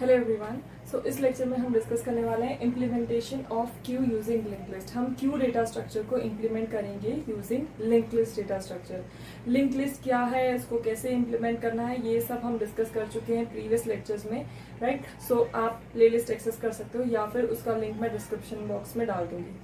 Hello everyone. सो इस lecture में हम डिस्कस करने वाले हैं implementation of Q using link list. हम क्यू डेटा स्ट्रक्चर को इम्प्लीमेंट करेंगे using link list data structure. Link list क्या है, इसको कैसे इम्प्लीमेंट करना है, ये सब हम डिस्कस कर चुके हैं प्रीवियस लेक्चर्स में, राइट। सो आप प्ले लिस्ट एक्सेस कर सकते हो या फिर उसका लिंक मैं डिस्क्रिप्शन बॉक्स में डाल दूंगी।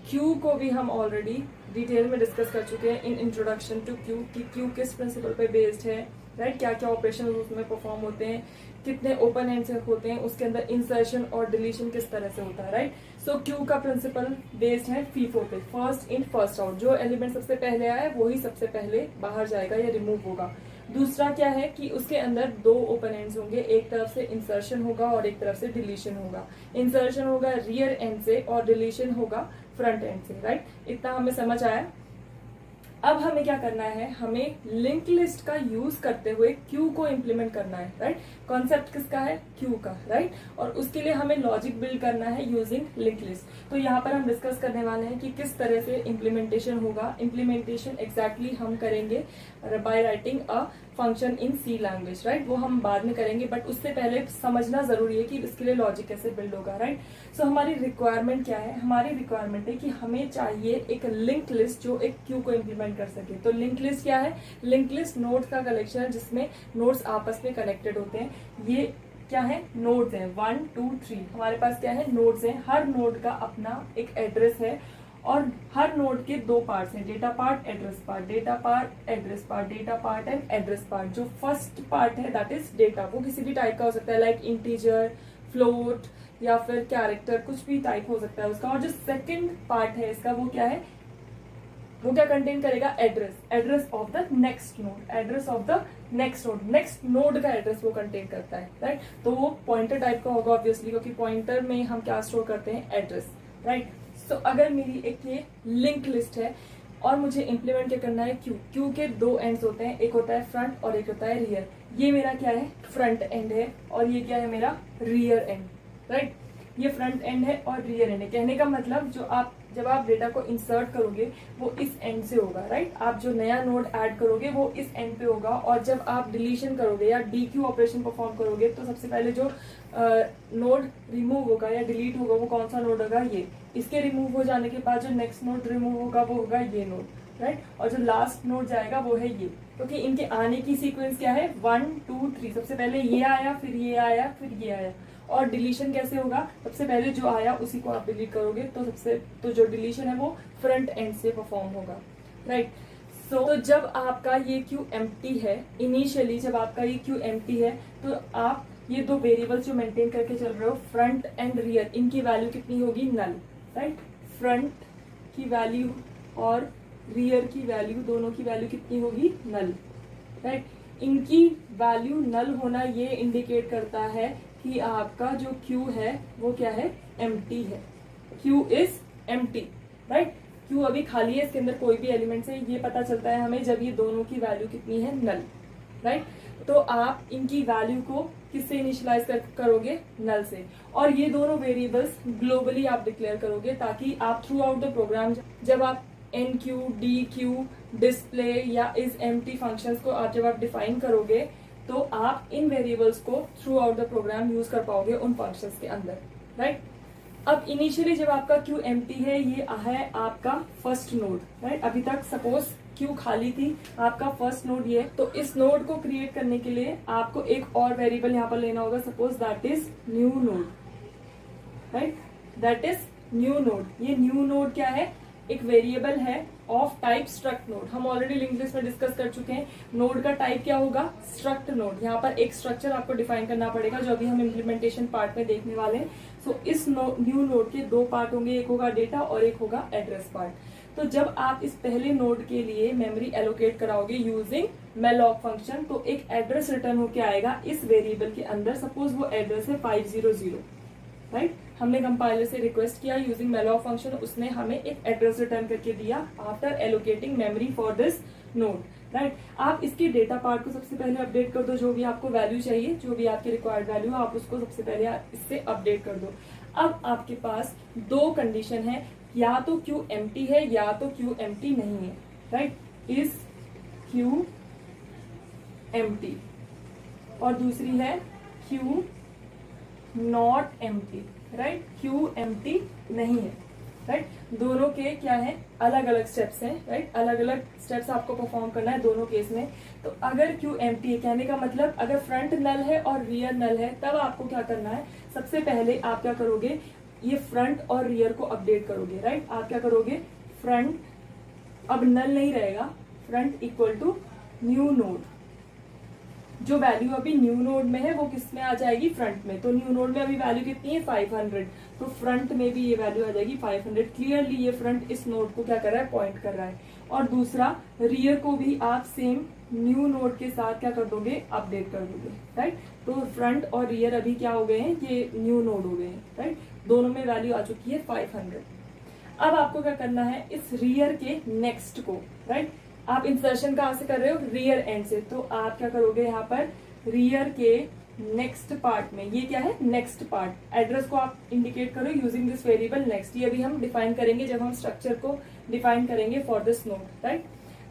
क्यू को भी हम ऑलरेडी डिटेल में डिस्कस कर चुके हैं इन इंट्रोडक्शन टू क्यू कि क्यू किस प्रिंसिपल पे बेस्ड है, राइट। क्या क्या ऑपरेशन उसमें परफॉर्म होते हैं, कितने ओपन एंड से होते हैं, उसके अंदर इंसर्शन और डिलीशन किस तरह से होता है, राइट। सो क्यू का प्रिंसिपल बेस्ड है फीफो पे, फर्स्ट इन फर्स्ट आउट। जो एलिमेंट सबसे पहले आया वही सबसे पहले बाहर जाएगा या रिमूव होगा। दूसरा क्या है कि उसके अंदर दो ओपन एंड्स होंगे, एक तरफ से इंसर्शन होगा और एक तरफ से डिलीशन होगा। इंसर्शन होगा रियर एंड से और डिलीशन होगा फ्रंट एंड से, राइट। इतना हमें समझ आया। अब हमें क्या करना है, हमें लिंक लिस्ट का यूज करते हुए क्यू को इम्प्लीमेंट करना है, राइट। कॉन्सेप्ट किसका है, क्यू का, राइट। और उसके लिए हमें लॉजिक बिल्ड करना है यूजिंग लिंक लिस्ट। तो यहाँ पर हम डिस्कस करने वाले हैं कि किस तरह से इम्प्लीमेंटेशन होगा। इम्प्लीमेंटेशन एग्जैक्टली हम करेंगे by writing a function in C language, right. वो हम बाद में करेंगे, बट उससे पहले समझना जरूरी है कि इसके लिए लॉजिक कैसे बिल्ड होगा, राइट। सो हमारी रिक्वायरमेंट क्या है, हमारी रिक्वायरमेंट है कि हमें चाहिए एक लिंक लिस्ट जो एक क्यू को इम्प्लीमेंट कर सके। तो लिंक लिस्ट क्या है, लिंक लिस्ट नोड्स का कलेक्शन है जिसमें नोड्स आपस में कनेक्टेड होते हैं। ये क्या है, नोड्स हैं 1 2 3। हमारे पास क्या है, नोड्स हैं। हर नोड का अपना एक एड्रेस है और हर नोड के दो पार्ट्स हैं, data part, address part, data part, address part, data part and address part. जो फर्स्ट पार्ट है दैट इज डेटा, वो किसी भी टाइप का हो सकता है, लाइक इंटीजर, फ्लोट या फिर कैरेक्टर, कुछ भी टाइप हो सकता है उसका। और जो सेकंड पार्ट है इसका, वो क्या है, वो क्या कंटेन करेगा, address, address of the next node, address of the next node, next node का एड्रेस वो कंटेन करता है, राइट। तो वो पॉइंटर टाइप का होगा ऑब्वियसली, क्योंकि पॉइंटर में हम क्या स्टोर करते हैं, एड्रेस, राइट। सो अगर मेरी एक ये लिंक लिस्ट है और मुझे इंप्लीमेंट क्या करना है, क्यू, क्यू के दो एंड्स होते हैं, एक होता है फ्रंट और एक होता है रियर। ये मेरा क्या है, फ्रंट एंड है और ये क्या है, मेरा रियर एंड, राइट। ये फ्रंट एंड है और रियर एंड है। कहने का मतलब जब आप डेटा को इंसर्ट करोगे वो इस एंड से होगा, राइट। आप जो नया नोड ऐड करोगे वो इस एंड पे होगा, और जब आप डिलीशन करोगे या डीक्यू ऑपरेशन परफॉर्म करोगे तो सबसे पहले जो नोड रिमूव होगा या डिलीट होगा वो कौन सा नोड होगा, ये। इसके रिमूव हो जाने के बाद जो नेक्स्ट नोड रिमूव होगा वो होगा ये नोड, राइट। और जो लास्ट नोड जाएगा वो है ये, क्योंकि इनके आने की सीक्वेंस क्या है, 1 2 3। सबसे पहले ये आया, फिर ये आया, फिर ये आया। और डिलीशन कैसे होगा, सबसे पहले जो आया उसी को आप डिलीट करोगे, तो जो डिलीशन है वो फ्रंट एंड से परफॉर्म होगा, राइट। तो जब आपका ये क्यू एम्प्टी है, इनिशियली जब आपका ये क्यू एम्प्टी है, तो आप ये दो वेरिएबल्स जो मेंटेन करके चल रहे हो, फ्रंट एंड रियर, इनकी वैल्यू कितनी होगी, नल, राइट। फ्रंट की वैल्यू और रियर की वैल्यू, दोनों की वैल्यू कितनी होगी, नल, राइट। इनकी वैल्यू नल होना ये इंडिकेट करता है कि आपका जो क्यू है वो क्या है, एम्प्टी है। Q is empty, right. Q अभी खाली है, इसके अंदर कोई भी एलिमेंट्स है, ये पता चलता है हमें जब ये दोनों की वैल्यू कितनी है, नल, राइट। तो आप इनकी वैल्यू को किससे इनिशियलाइज करोगे, नल से। और ये दोनों वेरिएबल्स ग्लोबली आप डिक्लेयर करोगे, ताकि आप थ्रू आउट द प्रोग्राम जब आप enqueue, dequeue, display या इज एम्प्टी फंक्शंस को जब आप डिफाइन करोगे तो आप इन वेरिएबल्स को throughout the program use कर पाओगे उन फंक्शंस के अंदर, राइट। अब इनिशियली जब आपका क्यू एम्प्टी है, ये है आपका फर्स्ट नोड, राइट। अभी तक सपोज क्यू खाली थी, आपका फर्स्ट नोड ये, तो इस नोड को क्रिएट करने के लिए आपको एक और वेरिएबल यहाँ पर लेना होगा, suppose that is new node, right. That is new node. ये न्यू नोड क्या है, एक वेरिएबल है ऑफ टाइप स्ट्रक्ट नोड। हम ऑलरेडी लिंक लिस्ट में डिस्कस कर चुके हैं, नोड का टाइप क्या होगा, स्ट्रक्ट नोड। यहाँ पर एक स्ट्रक्चर आपको डिफाइन करना पड़ेगा जो अभी हम इम्प्लीमेंटेशन पार्ट में देखने वाले हैं। सो इस न्यू नोड के दो पार्ट होंगे, एक होगा डेटा और एक होगा एड्रेस पार्ट। तो जब आप इस पहले नोड के लिए मेमोरी एलोकेट कराओगे यूजिंग malloc फंक्शन, तो एक एड्रेस रिटर्न होके आएगा इस वेरिएबल के अंदर। सपोज वो एड्रेस है 500, राइट। हमने कंपाइलर से रिक्वेस्ट किया यूजिंग malloc फंक्शन, उसने हमें एक एड्रेस रिटर्न करके दिया after allocating memory for this node, right. आप इसके डेटा पार्ट को सबसे पहले अपडेट कर दो, जो भी आपको वैल्यू चाहिए, जो भी आपकी रिक्वायर्ड वैल्यू आप उसको सबसे पहले इससे अपडेट कर दो। अब आपके पास दो कंडीशन है, या तो क्यू एम्प्टी है या तो क्यू एम्प्टी नहीं है, राइट। इज क्यू एम्प्टी, और दूसरी है Q not empty, right, Q empty नहीं है, राइट। दोनों के क्या है, अलग अलग स्टेप्स हैं, राइट, अलग अलग स्टेप्स आपको परफॉर्म करना है दोनों केस में। तो अगर क्यू एम्प्टी है, कहने का मतलब अगर फ्रंट नल है और रियर नल है, तब आपको क्या करना है, सबसे पहले आप क्या करोगे, ये फ्रंट और रियर को अपडेट करोगे, राइट। आप क्या करोगे, फ्रंट अब नल नहीं रहेगा, front equal to new node, जो वैल्यू अभी न्यू नोड में है वो किस में आ जाएगी, फ्रंट में। तो न्यू नोड में अभी वैल्यू कितनी है, 500, तो फ्रंट में भी ये वैल्यू आ जाएगी 500। क्लियरली ये फ्रंट इस नोड को क्या कर रहा है, पॉइंट कर रहा है। और दूसरा रियर को भी आप सेम न्यू नोड के साथ क्या कर दोगे, अपडेट कर दोगे, राइट। तो फ्रंट और रियर अभी क्या हो गए हैं, ये न्यू नोड हो गए हैं, राइट। दोनों में वैल्यू आ चुकी है 500। अब आपको क्या करना है, इस रियर के नेक्स्ट को, राइट, आप इंसर्शन कहां से कर रहे हो, रियर एंड से। तो आप क्या करोगे, यहाँ पर रियर के नेक्स्ट पार्ट में, ये क्या है, नेक्स्ट पार्ट, एड्रेस को आप इंडिकेट करो यूजिंग दिस वेरिएबल नेक्स्ट। ये अभी हम डिफाइन करेंगे जब हम स्ट्रक्चर को डिफाइन करेंगे फॉर दिस नोड, राइट।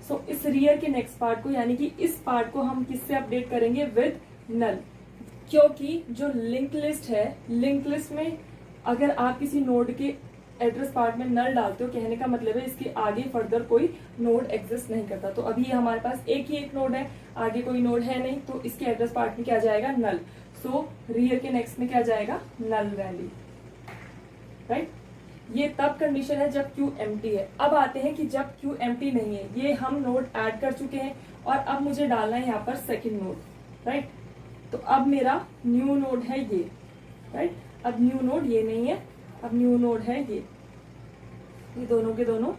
सो इस रियर के नेक्स्ट पार्ट को, यानी कि इस पार्ट को हम किससे अपडेट करेंगे, विद नल। क्योंकि जो लिंक लिस्ट है, लिंक लिस्ट में अगर आप किसी नोड के एड्रेस पार्ट में नल डालते हो, कहने का मतलब है इसके आगे फर्दर कोई नोड एग्जिस्ट नहीं करता। तो अभी हमारे पास एक ही एक नोड है, आगे कोई नोड है नहीं, तो इसके एड्रेस पार्ट में क्या जाएगा, नल। सो रियर के नेक्स्ट में क्या जाएगा, नल वैल्यू, राइट। ये तब कंडीशन है जब क्यू एम्प्टी है। अब आते हैं कि जब क्यू एम्प्टी नहीं है, ये हम नोड ऐड कर चुके हैं और अब मुझे डालना है यहाँ पर सेकेंड नोड, राइट। तो अब मेरा न्यू नोड है ये, राइट। अब न्यू नोड ये नहीं है, अब न्यू नोड है ये दोनों के दोनों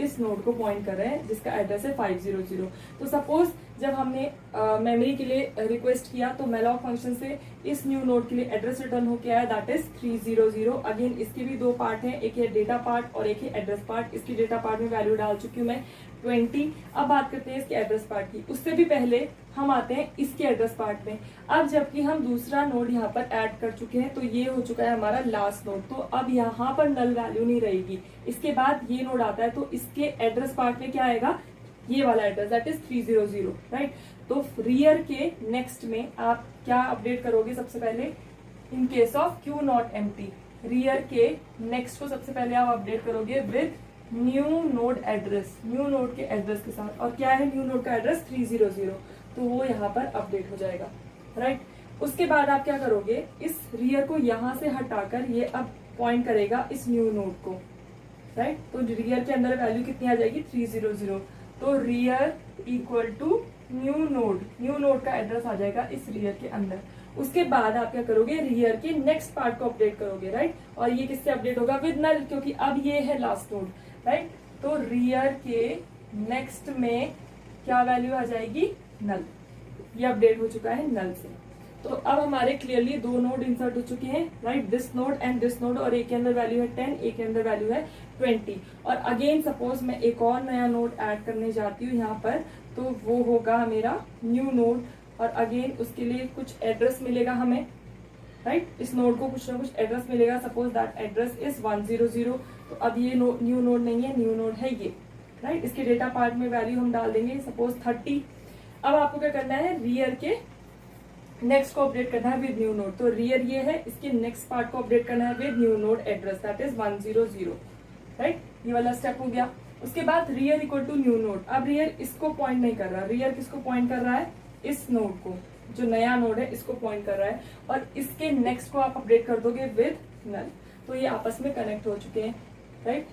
इस नोड को पॉइंट कर रहे हैं जिसका एड्रेस है 500। तो सपोज जब हमने मेमोरी के लिए रिक्वेस्ट किया तो मेलॉक फंक्शन से इस न्यू नोड के लिए एड्रेस रिटर्न होके आया, दैट इज 300। अगेन इसके भी दो पार्ट हैं, एक है डेटा पार्ट और एक है एड्रेस पार्ट। इसकी डेटा पार्ट में वैल्यू डाल चुकी हूँ मैं 20। अब बात करते हैं इसके एड्रेस पार्ट की। उससे भी पहले हम आते हैं इसके एड्रेस पार्ट में। अब जबकि हम दूसरा नोड यहाँ पर ऐड कर चुके हैं, तो ये हो चुका है हमारा लास्ट नोड, तो अब यहाँ पर नल वैल्यू नहीं रहेगी। इसके बाद ये नोड आता है, तो इसके एड्रेस पार्ट में क्या आएगा, ये वाला एड्रेस, दैट इज 300, राइट। तो रियर के नेक्स्ट में आप क्या अपडेट करोगे, सबसे पहले in case of Q not empty, rear के नेक्स्ट को सबसे पहले आप अपडेट करोगे with new node address, new node के एड्रेस के साथ। और क्या है न्यू नोड का एड्रेस, 300, तो वो यहाँ पर अपडेट हो जाएगा, राइट। उसके बाद आप क्या करोगे, इस रियर को यहाँ से हटाकर ये अब पॉइंट करेगा इस न्यू नोड को, राइट। तो रियर के अंदर वैल्यू कितनी आ जाएगी, 300। तो rear equal to new node का एड्रेस आ जाएगा इस रियर के अंदर। उसके बाद आप क्या करोगे, रियर के नेक्स्ट पार्ट को अपडेट करोगे, राइट। और ये किससे अपडेट होगा, विद नल, क्योंकि अब ये है लास्ट नोड, राइट। तो रियर के नेक्स्ट में क्या वैल्यू आ जाएगी, नल। ये अपडेट हो चुका है नल से। तो अब हमारे क्लियरली दो नोड इंसर्ट हो चुके हैं, right, this node and this node. और एक के अंदर वैल्यू है 10, एक के अंदर वैल्यू है 20। और अगेन सपोज मैं एक और नया नोड ऐड करने जाती हूँ यहाँ पर, तो वो होगा मेरा न्यू नोड। और अगेन उसके लिए कुछ एड्रेस मिलेगा हमें, राइट। इस नोड को कुछ ना कुछ एड्रेस मिलेगा, सपोज दैट एड्रेस इज 100। तो अब ये न्यू नोड नहीं है, न्यू नोड है ये, राइट। इसके डेटा पार्ट में वैल्यू हम डाल देंगे सपोज 30। अब आपको क्या करना है, रियर के नेक्स्ट को अपडेट करना है विद न्यू नोड। तो रियर ये है, इसके नेक्स्ट पार्ट को अपडेट करना है with new node address, that is 100, right. ये वाला स्टेप हो गया। उसके बाद rear equal to new node. अब रियर इसको पॉइंट नहीं कर रहा, रियर किसको पॉइंट कर रहा है, इस नोड को, जो नया नोड है इसको पॉइंट कर रहा है। और इसके नेक्स्ट को आप अपडेट कर दोगे विद नल। तो ये आपस में कनेक्ट हो चुके हैं, राइट।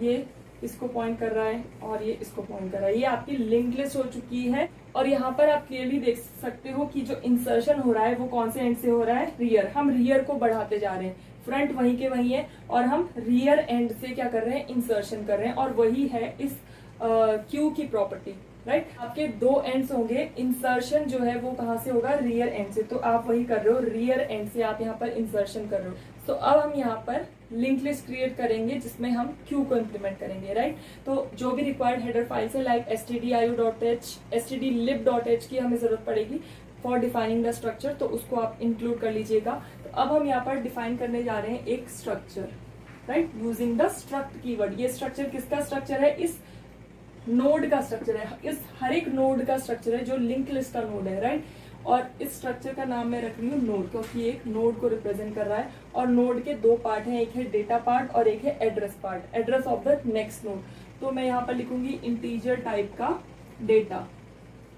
ये इसको पॉइंट कर रहा है और ये इसको पॉइंट कर रहा है। ये आपकी लिंक लिस्ट हो चुकी है। और यहाँ पर आप क्लियरली देख सकते हो कि जो इंसर्शन हो रहा है वो कौन से एंड से हो रहा है, रियर। हम रियर को बढ़ाते जा रहे हैं, फ्रंट वहीं के वहीं है और हम रियर एंड से क्या कर रहे हैं, इंसर्शन कर रहे हैं। और वही है इस क्यू की प्रॉपर्टी, राइट। आपके दो एंड्स होंगे, इंसर्शन जो है वो कहाँ से होगा, रियर एंड से। तो आप वही कर रहे हो, रियर एंड से आप यहाँ पर इंसर्शन कर रहे हो। तो अब हम यहाँ पर लिंक लिस्ट क्रिएट करेंगे जिसमें हम क्यू को इम्प्लीमेंट करेंगे, राइट। तो जो भी रिक्वायर्ड हेडर फाइल्स है लाइक stdio.h, stdlib.h की हमें जरूरत पड़ेगी फॉर डिफाइनिंग द स्ट्रक्चर, तो उसको आप इंक्लूड कर लीजिएगा। तो अब हम यहाँ पर डिफाइन करने जा रहे हैं एक structure, right, using the struct keyword. ये स्ट्रक्चर किसका स्ट्रक्चर है, इस नोड का स्ट्रक्चर है, इस हर एक नोड का स्ट्रक्चर है जो लिंक लिस्ट का नोड है, राइट। और इस स्ट्रक्चर का नाम मैं रख रही हूँ नोड, क्योंकि ये एक नोड को रिप्रेजेंट कर रहा है। और नोड के दो पार्ट हैं, एक है डेटा पार्ट और एक है address part, address of the next node. तो मैं यहाँ पर लिखूंगी इंटीजर टाइप का डेटा,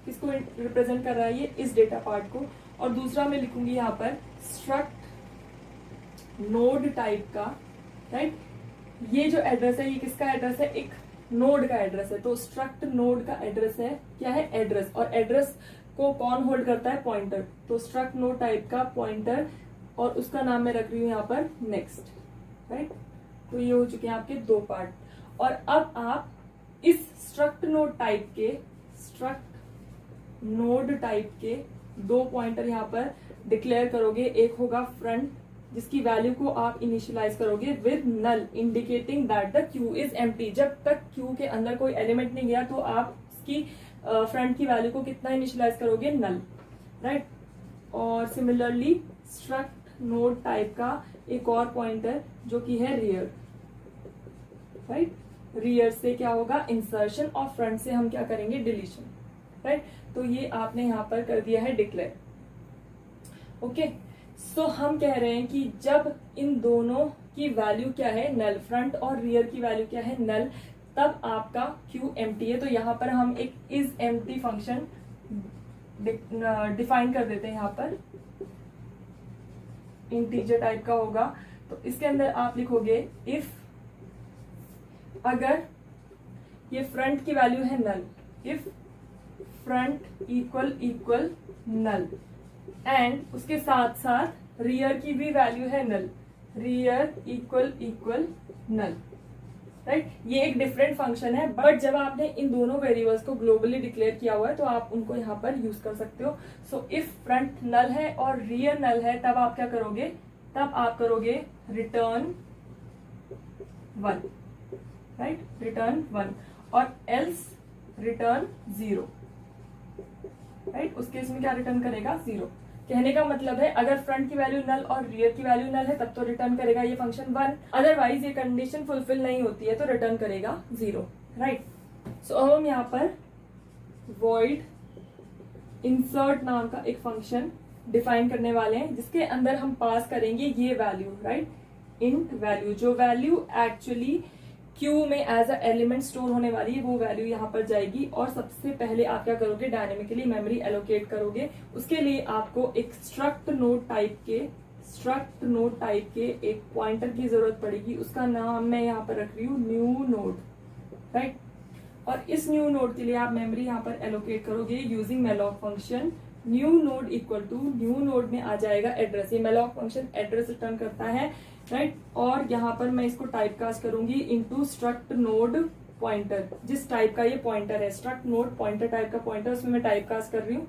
किसको रिप्रेजेंट कर रहा है ये, इस डेटा पार्ट को। और दूसरा मैं लिखूंगी यहाँ पर स्ट्रक्ट नोड टाइप का, राइट। ये जो एड्रेस है ये किसका एड्रेस है, एक नोड का एड्रेस है। तो स्ट्रक्ट नोड का एड्रेस है, क्या है, एड्रेस। और एड्रेस को कौन होल्ड करता है, पॉइंटर। तो स्ट्रक्ट नोड टाइप का पॉइंटर, और उसका नाम मैं रख रही हूँ यहाँ पर नेक्स्ट, राइट। तो ये हो चुके हैं आपके दो पार्ट। और अब आप इस स्ट्रक्ट नोड टाइप के दो पॉइंटर यहाँ पर डिक्लेयर करोगे। एक होगा फ्रंट, जिसकी वैल्यू को आप इनिशियलाइज करोगे with null, indicating that the queue is empty. जब तक क्यू के अंदर कोई एलिमेंट नहीं गया तो आप इसकी फ्रंट की वैल्यू को कितना इनिशियलाइज करोगे, नल, राइट। और सिमिलरली स्ट्रक्ट नोड टाइप का एक और पॉइंटर जो कि है रियर, राइट। रियर से क्या होगा, इंसर्शन, और फ्रंट से हम क्या करेंगे, डिलीशन, राइट। तो ये आपने यहां पर कर दिया है डिक्लेयर, ओके। सो हम कह रहे हैं कि जब इन दोनों की वैल्यू क्या है, नल, फ्रंट और रियर की वैल्यू क्या है, नल, तब आपका क्यू एम्प्टी है। तो यहां पर हम एक इज एम्प्टी फंक्शन डिफाइन कर देते हैं, यहां पर इंटीजर टाइप का होगा। तो इसके अंदर आप लिखोगे इफ, अगर ये फ्रंट की वैल्यू है null, if front equal null, and उसके साथ साथ रियर की भी वैल्यू है null, rear equal null, right. ये एक डिफरेंट फंक्शन है, बट जब आपने इन दोनों वेरिएबल्स को ग्लोबली डिक्लेयर किया हुआ है तो आप उनको यहाँ पर यूज कर सकते हो। सो इफ फ्रंट नल है और रियर नल है, तब आप क्या करोगे, तब आप करोगे रिटर्न 1, राइट, रिटर्न 1, और एल्स रिटर्न 0, राइट। उस केस में क्या रिटर्न करेगा, 0। कहने का मतलब है अगर फ्रंट की वैल्यू नल और रियर की वैल्यू नल है तब तो रिटर्न करेगा ये फंक्शन 1, अदरवाइज ये कंडीशन फुलफिल नहीं होती है तो रिटर्न करेगा 0, राइट। सो अब हम यहाँ पर void insert नाम का एक फंक्शन डिफाइन करने वाले हैं, जिसके अंदर हम पास करेंगे ये वैल्यू, राइट, इंट वैल्यू, जो वैल्यू एक्चुअली क्यू में एज अ एलिमेंट स्टोर होने वाली है वो वैल्यू यहाँ पर जाएगी। और सबसे पहले आप क्या करोगे, डायनेमिकली मेमोरी एलोकेट करोगे। उसके लिए आपको एक स्ट्रक्ट नोड टाइप के एक पॉइंटर की जरूरत पड़ेगी। उसका नाम मैं यहाँ पर रख रही हूँ न्यू नोड, राइट। और इस न्यू नोड के लिए आप मेमोरी यहाँ पर एलोकेट करोगे using malloc function. New node equal to, new node में आ जाएगा एड्रेस, ये मेलॉक फंक्शन एड्रेस रिटर्न करता है, राइट। और यहाँ पर मैं इसको टाइप कास्ट करूंगी इनटू स्ट्रक्ट नोड पॉइंटर, जिस टाइप का ये पॉइंटर है, स्ट्रक्ट नोड पॉइंटर टाइप का पॉइंटर, उसमें मैं टाइप कास्ट कर रही हूँ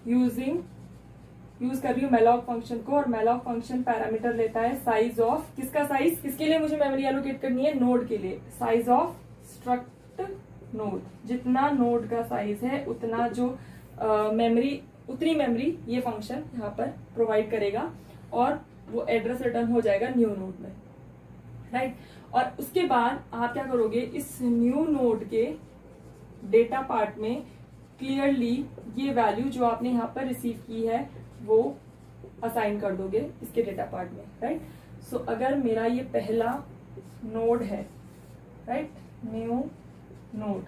यूज कर रही हूँ मेलॉक फंक्शन को। और मेलॉक फंक्शन पैरामीटर लेता है साइज ऑफ, किसका साइज, किसके लिए मुझे मेमोरी एलोकेट करनी है, नोड के लिए, साइज ऑफ स्ट्रक्ट नोड, जितना नोड का साइज है उतना जो उतनी मेमोरी ये फंक्शन यहाँ पर प्रोवाइड करेगा, और वो एड्रेस रिटर्न हो जाएगा न्यू नोड में, राइट। और उसके बाद आप क्या करोगे, इस न्यू नोड के डेटा पार्ट में क्लियरली ये वैल्यू जो आपने यहाँ पर रिसीव की है वो असाइन कर दोगे इसके डेटा पार्ट में, राइट। सो अगर मेरा ये पहला नोड है, राइट, न्यू नोड,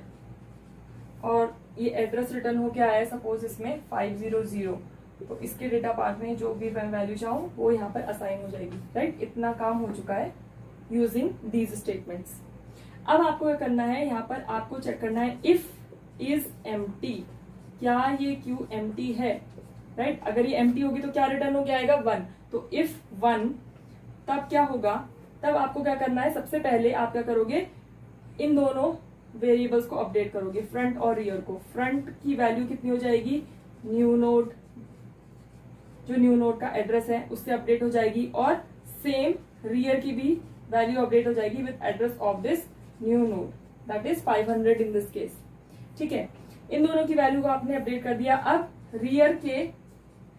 और ये एड्रेस रिटर्न हो गया है सपोज इसमें 500, तो इसके डेटा पार्ट में जो भी वैल्यू चाहूँ वो यहाँ पर असाइन हो जाएगी, राइट। इतना काम हो चुका है यूजिंग दीज स्टेटमेंट्स। अब आपको क्या करना है, यहाँ पर आपको चेक करना है इफ इज एम्प्टी, क्या ये क्यू एम्प्टी है, राइट। अगर ये एम्प्टी होगी तो क्या रिटर्न हो जाएगा, 1। तो इफ 1, तब क्या होगा, तब आपको क्या करना है, सबसे पहले आप क्या करोगे, इन दोनों वेरिएबल्स को अपडेट करोगे, फ्रंट और रियर को। फ्रंट की वैल्यू कितनी हो जाएगी, न्यू नोड, जो न्यू नोड का एड्रेस है उससे अपडेट हो जाएगी, और सेम रियर की भी वैल्यू अपडेट हो जाएगी with address of this new node, that is 500 in this case, ठीक है। इन दोनों की वैल्यू को आपने अपडेट कर दिया। अब रियर के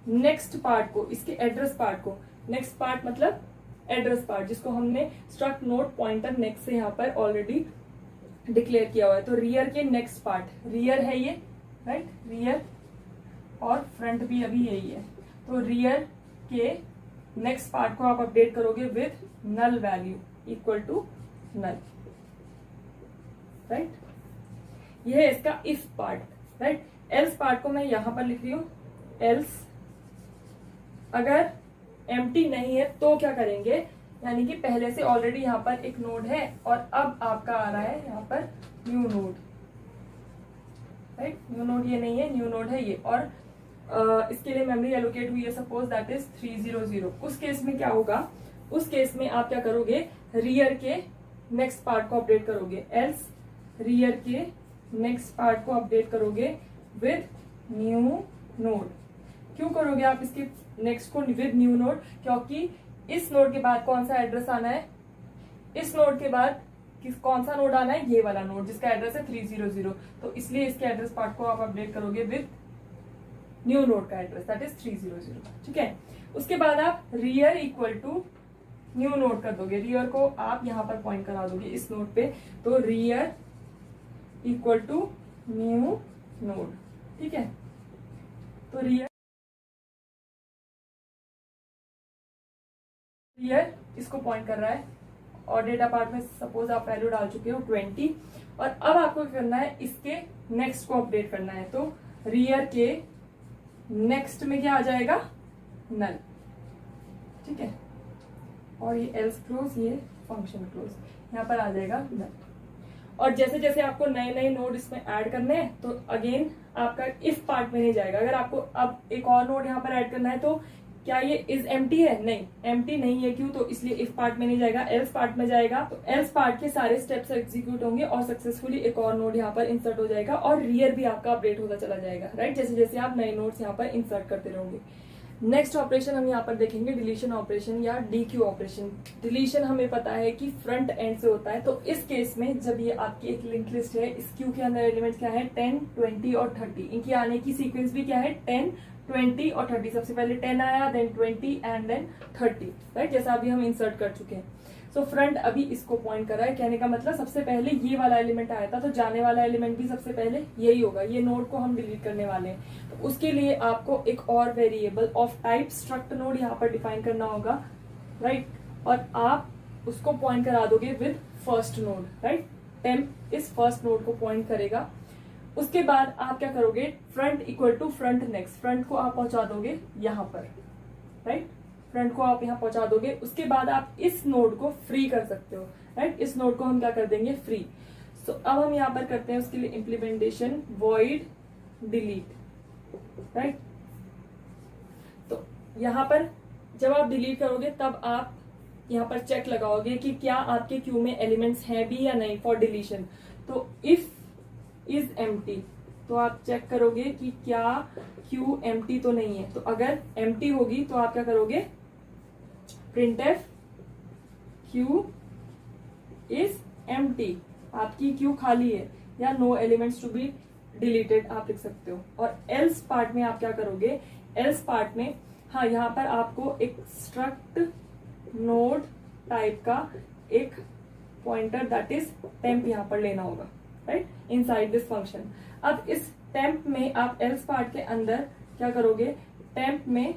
नेक्स्ट पार्ट को, इसके एड्रेस पार्ट को, नेक्स्ट पार्ट मतलब एड्रेस पार्ट, जिसको हमने स्ट्रक्ट नोड पॉइंटर नेक्स्ट से यहाँ पर ऑलरेडी डिक्लेयर किया हुआ है। तो रियर के नेक्स्ट पार्ट, रियर है ये, राइट, रियर, और फ्रंट भी अभी यही है। तो रियर के नेक्स्ट पार्ट को आप अपडेट करोगे with null value equal to null, right. यह है इसका if part, right. Else part को मैं यहां पर लिख रही हूं, एल्स अगर एम्प्टी नहीं है तो क्या करेंगे, यानी कि पहले से ऑलरेडी यहाँ पर एक नोड है और अब आपका आ रहा है यहाँ पर new node, right. New node ये नहीं है, न्यू नोड है ये, और इसके लिए मेमोरी एलोकेट हुई है, सपोज दैट इज 300। उस केस में क्या होगा, उस केस में आप क्या करोगे, रियर के नेक्स्ट पार्ट को अपडेट करोगे, एल्स रियर के नेक्स्ट पार्ट को अपडेट करोगे विद न्यू नोड। क्यों करोगे आप इसके नेक्स्ट को विद न्यू नोड, क्योंकि इस नोड के बाद कौन सा एड्रेस आना है, इस नोड के बाद कौन सा नोड आना है, ये वाला नोड जिसका एड्रेस है 300। तो इसलिए इसके एड्रेस पार्ट को आप अपडेट करोगे विद न्यू नोड का एड्रेस, दैट इज 300, ठीक है। उसके बाद आप rear equal to new node कर दोगे, रियर को आप यहां पर पॉइंट करा दोगे इस नोड पे, तो rear equal to new node, ठीक है। तो रियर इसको पॉइंट कर रहा है और डेटा पार्ट में सपोज आप वैल्यू डाल चुके हो 20, और अब आपको क्या करना है, इसके नेक्स्ट को अपडेट करना है। तो रियर के नेक्स्ट में क्या आ जाएगा, नल, ठीक है। और ये एल्स क्लोज, ये फंक्शन क्लोज, यहाँ पर आ जाएगा नल। और जैसे जैसे आपको नए नए नोड इसमें ऐड करने हैं तो अगेन आपका इफ पार्ट में नहीं जाएगा। अगर आपको अब एक और नोड यहाँ पर ऐड करना है तो क्या ये इज एम्प्टी है, नहीं, एम्प्टी नहीं है, क्यों, तो इसलिए इफ पार्ट में नहीं जाएगा, एल्स पार्ट में जाएगा। तो एल्स पार्ट के सारे स्टेप्स एग्जीक्यूट होंगे और सक्सेसफुली एक और नोड यहाँ पर इंसर्ट हो जाएगा और रियर भी आपका अपडेट होता चला जाएगा, राइट, जैसे जैसे आप नए नोड्स यहाँ पर इंसर्ट करते रहोगे। नेक्स्ट ऑपरेशन हम यहाँ पर देखेंगे डिलीशन ऑपरेशन या डीक्यू ऑपरेशन। डिलीशन हमें पता है कि फ्रंट एंड से होता है, तो इस केस में जब ये आपकी एक लिंक लिस्ट है, इस क्यू के अंदर एलिमेंट क्या है, 10, 20 और 30। इनकी आने की सीक्वेंस भी क्या है, 10, 20 और 30। सबसे पहले 10 आया, देन 20 एंड देन 30, राइट, जैसा अभी हम इंसर्ट कर चुके हैं। सो फ्रंट अभी इसको पॉइंट कर रहा है, कहने का मतलब सबसे पहले ये वाला एलिमेंट आया था, तो जाने वाला एलिमेंट भी सबसे पहले यही होगा। ये नोड को हम डिलीट करने वाले हैं, तो उसके लिए आपको एक और variable of type struct node यहाँ पर डिफाइन करना होगा, राइट, और आप उसको पॉइंट करा दोगे with first node, right. Temp इस फर्स्ट नोड को पॉइंट करेगा। उसके बाद आप क्या करोगे, front equal to front next, front को आप पहुंचा दोगे यहाँ पर, राइट, फ्रंट को आप यहाँ पहुंचा दोगे। उसके बाद आप इस नोड को फ्री कर सकते हो, राइट, इस नोड को हम क्या कर देंगे, फ्री। सो अब हम यहाँ पर करते हैं उसके लिए इम्प्लीमेंटेशन वॉइड डिलीट, राइट। तो यहाँ पर जब आप डिलीट करोगे तब आप यहाँ पर चेक लगाओगे कि क्या आपके क्यू में एलिमेंट्स हैं भी या नहीं फॉर डिलीशन। तो इफ इज एम्प्टी, तो आप चेक करोगे कि क्या क्यू एम्प्टी तो नहीं है। तो अगर एम्प्टी होगी तो आप क्या करोगे, printf क्यू इज एम्प्टी, आपकी क्यू खाली है, या no elements to be deleted आप लिख सकते हो। और एल्स पार्ट में आप क्या करोगे, एल्स पार्ट में हाँ यहाँ पर आपको एक स्ट्रक्ट नोड टाइप का एक पॉइंटर दैट इज टेम्प यहाँ पर लेना होगा, राइट, इनसाइड दिस फंक्शन। अब इस टेम्प में आप एल्स पार्ट के अंदर क्या करोगे, टेम्प में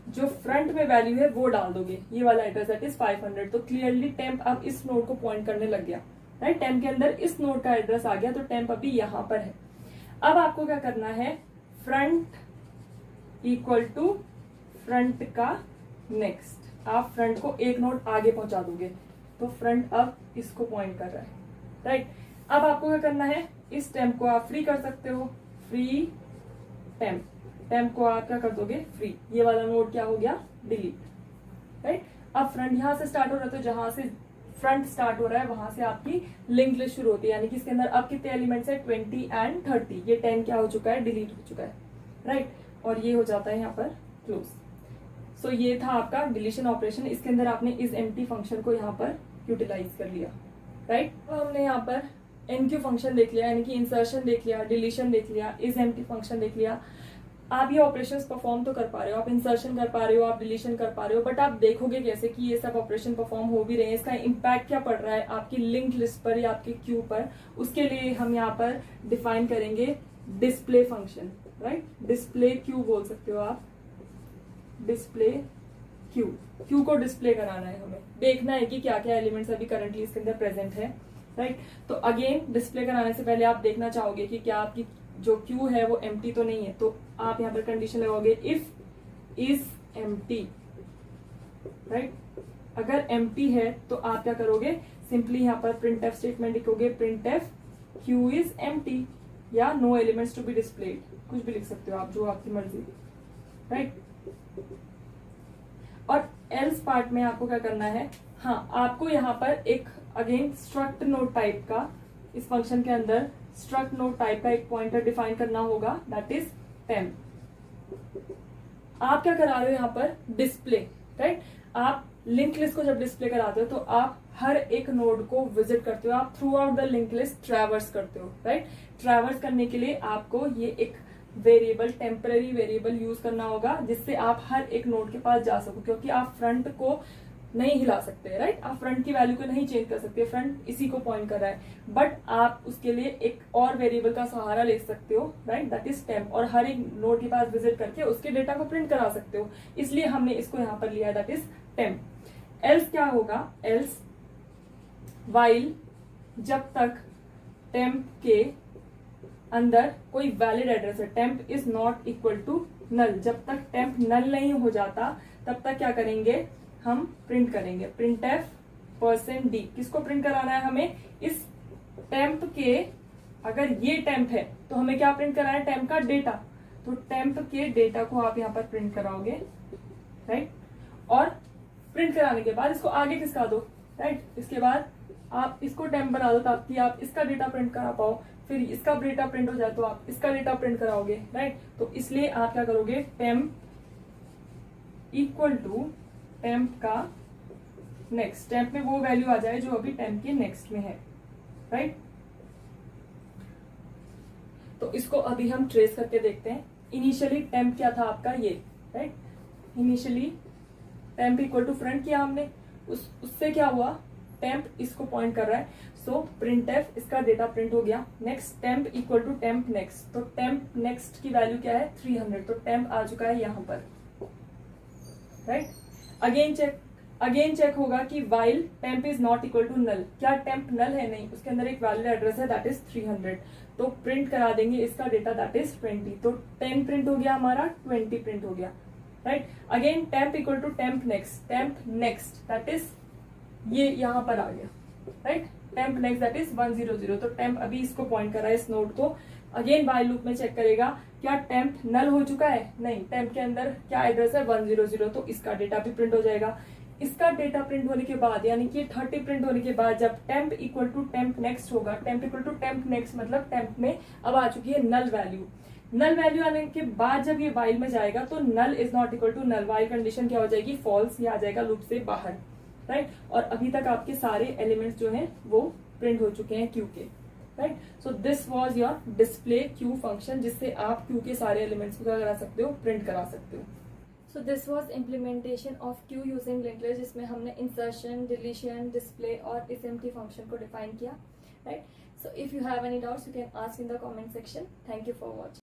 जो फ्रंट में वैल्यू है वो डाल दोगे, ये वाला एड्रेस दैट इज 500। तो क्लियरली टेम्प अब इस नोड को पॉइंट करने लग गया, राइट, टेम्प के अंदर इस नोड का एड्रेस आ गया, तो टेम्प अभी यहां पर है। अब आपको क्या करना है, फ्रंट इक्वल टू फ्रंट का नेक्स्ट, आप फ्रंट को एक नोड आगे पहुंचा दोगे, तो फ्रंट अब इसको पॉइंट कर रहा है, राइट। अब आपको क्या करना है, इस टेम्प को आप फ्री कर सकते हो, फ्री टेम्प, टेम्प को आप क्या कर दोगे, फ्री, ये वाला नोड क्या हो गया, डिलीट, राइट। अब फ्रंट यहां से स्टार्ट हो रहा है, तो जहां से फ्रंट स्टार्ट हो रहा है वहां से आपकी लिंक लिस्ट शुरू होती है, यानी कि इसके अंदर अब कितने एलिमेंट्स है, 20 एंड 30। ये 10 क्या हो चुका है, डिलीट हो चुका है, राइट, और ये हो जाता है यहाँ पर क्लोज। सो ये था आपका डिलीशन ऑपरेशन, इसके अंदर आपने इस एम्प्टी फंक्शन को यहाँ पर यूटिलाइज कर लिया, राइट। तो हमने यहाँ पर एनक्यू फंक्शन देख लिया, यानी कि इंसर्शन देख लिया, डिलीशन देख लिया, इस एम्प्टी फंक्शन देख लिया। आप ये ऑपरेशंस परफॉर्म तो कर पा रहे हो, आप इंसर्शन कर पा रहे हो, आप डिलीशन कर पा रहे हो, बट आप देखोगे कैसे कि ये सब ऑपरेशन परफॉर्म हो भी रहे हैं, इसका इम्पैक्ट क्या पड़ रहा है आपकी लिंक लिस्ट पर या आपके क्यू पर। उसके लिए हम यहाँ पर डिफाइन करेंगे display function, right, display Q बोल सकते हो आप, डिस्प्ले क्यू, क्यू को डिस्प्ले कराना है, हमें देखना है कि क्या क्या एलिमेंट्स अभी करंटली इसके अंदर प्रेजेंट है, राइट। तो अगेन डिस्प्ले कराने से पहले आप देखना चाहोगे कि क्या आपकी जो क्यू है वो एम्प्टी तो नहीं है, तो आप यहाँ पर कंडीशन लगाओगे इफ इज एम्प्टी, राइट। अगर एम्प्टी है तो आप क्या करोगे, सिंपली यहाँ पर प्रिंट एफ स्टेटमेंट लिखोगे, printf Q is empty, या no elements to be displayed, कुछ भी लिख सकते हो आप, जो आपकी मर्जी, राइट। और एल्स पार्ट में आपको क्या करना है, हाँ आपको यहाँ पर एक अगेन स्ट्रक्ट नोड टाइप का, इस फंक्शन के अंदर स्ट्रक्ट नोड टाइप का एक पॉइंटर डिफाइन करना होगा, दैट इज टेम्प। आप क्या करा रहे हो यहाँ पर, डिस्प्ले, राइट। आप लिंक लिस्ट को जब डिस्प्ले कराते हो तो आप हर एक नोड को विजिट करते हो, आप through out the link list traverse करते हो, राइट। ट्रैवर्स करने के लिए आपको ये एक वेरिएबल, टेम्पररी वेरिएबल यूज करना होगा, जिससे आप हर एक नोड के पास जा सको, क्योंकि आप फ्रंट को नहीं हिला सकते, राइट। आप फ्रंट की वैल्यू को नहीं चेंज कर सकते, फ्रंट इसी को पॉइंट कर रहा है, बट आप उसके लिए एक और वेरिएबल का सहारा ले सकते हो, राइट, दैट इज टेम्प, और हर एक नोड के पास विजिट करके उसके डेटा को प्रिंट करा सकते हो, इसलिए हमने इसको यहाँ पर लिया है, दैट इज टेम्प। एल्स क्या होगा, एल्स वाइल, जब तक टेम्प के अंदर कोई वैलिड एड्रेस है, temp is not equal to null, जब तक टेम्प नल नहीं हो जाता तब तक क्या करेंगे, हम प्रिंट करेंगे प्रिंट एफ %d। किसको प्रिंट कराना है हमें, इस टेम्प के, अगर ये टेम्प है तो हमें क्या प्रिंट कराना है, टेम्प का डेटा, तो टेम्प के डेटा को आप यहाँ पर प्रिंट कराओगे, राइट। और प्रिंट कराने के बाद इसको आगे खिसका दो, राइट। इसके बाद आप इसको टेम्प बना दो ताकि आप इसका डेटा प्रिंट करा पाओ, फिर इसका डेटा प्रिंट हो जाए तो आप इसका डेटा प्रिंट कराओगे, राइट। तो इसलिए आप क्या करोगे, टेम्प इक्वल टू टेम्प का नेक्स्ट, टेम्प में वो वैल्यू आ जाए जो अभी टेम्प के नेक्स्ट में है, राइट। तो इसको अभी हम ट्रेस करके देखते हैं। इनिशियली टेम्प क्या था आपका, ये, right. Initially temp equal to front किया हमने, उससे क्या हुआ, टेम्प इसको पॉइंट कर रहा है, सो प्रिंट एफ, इसका डेटा प्रिंट हो गया। Next temp equal to temp next, तो टेम्प नेक्स्ट की वैल्यू क्या है, 300, तो टेम्प आ चुका है यहाँ पर, राइट। अगेन चेक होगा कि while temp is not equal to null, क्या टेम्प नल है, नहीं, उसके अंदर एक वैलिड एड्रेस है, दैट इज 300, तो प्रिंट करा देंगे इसका डेटा, दैट इज 20, तो 10 प्रिंट हो गया हमारा, 20 प्रिंट हो गया, right. Again temp equal to temp next, that is ये यहां पर आ गया, right. Temp next that is 100, तो टेम्प अभी इसको पॉइंट कर रहा है, इस नोड को। अगेन वाइल लूप में चेक करेगा क्या टेम्प नल हो चुका है, नहीं, टेम्प के अंदर क्या एड्रेस है, 100, तो इसका डेटा भी प्रिंट हो जाएगा। इसका डेटा प्रिंट होने के बाद, यानी कि 30 प्रिंट होने के बाद, जब temp equal to temp next होगा, temp equal to temp next मतलब टेम्प में अब आ चुकी है नल वैल्यू। नल वैल्यू आने के बाद जब ये वाइल में जाएगा तो null is not equal to null, while condition क्या हो जाएगी, फॉल्स, ये आ जाएगा लूप से बाहर, राइट। और अभी तक आपके सारे एलिमेंट्स जो हैं वो प्रिंट हो चुके हैं क्यू के, right. So this was your display Q function, जिससे आप क्यू के सारे एलिमेंट्स को क्या करा सकते हो, प्रिंट करा सकते हो। So this was implementation of Q using linked list, जिसमें हमने इंसर्शन, डिलीशन, डिस्प्ले और इसएम्प्टी फंक्शन को डिफाइन किया, right. So if you have any doubts you can ask in the comment section. Thank you for watching.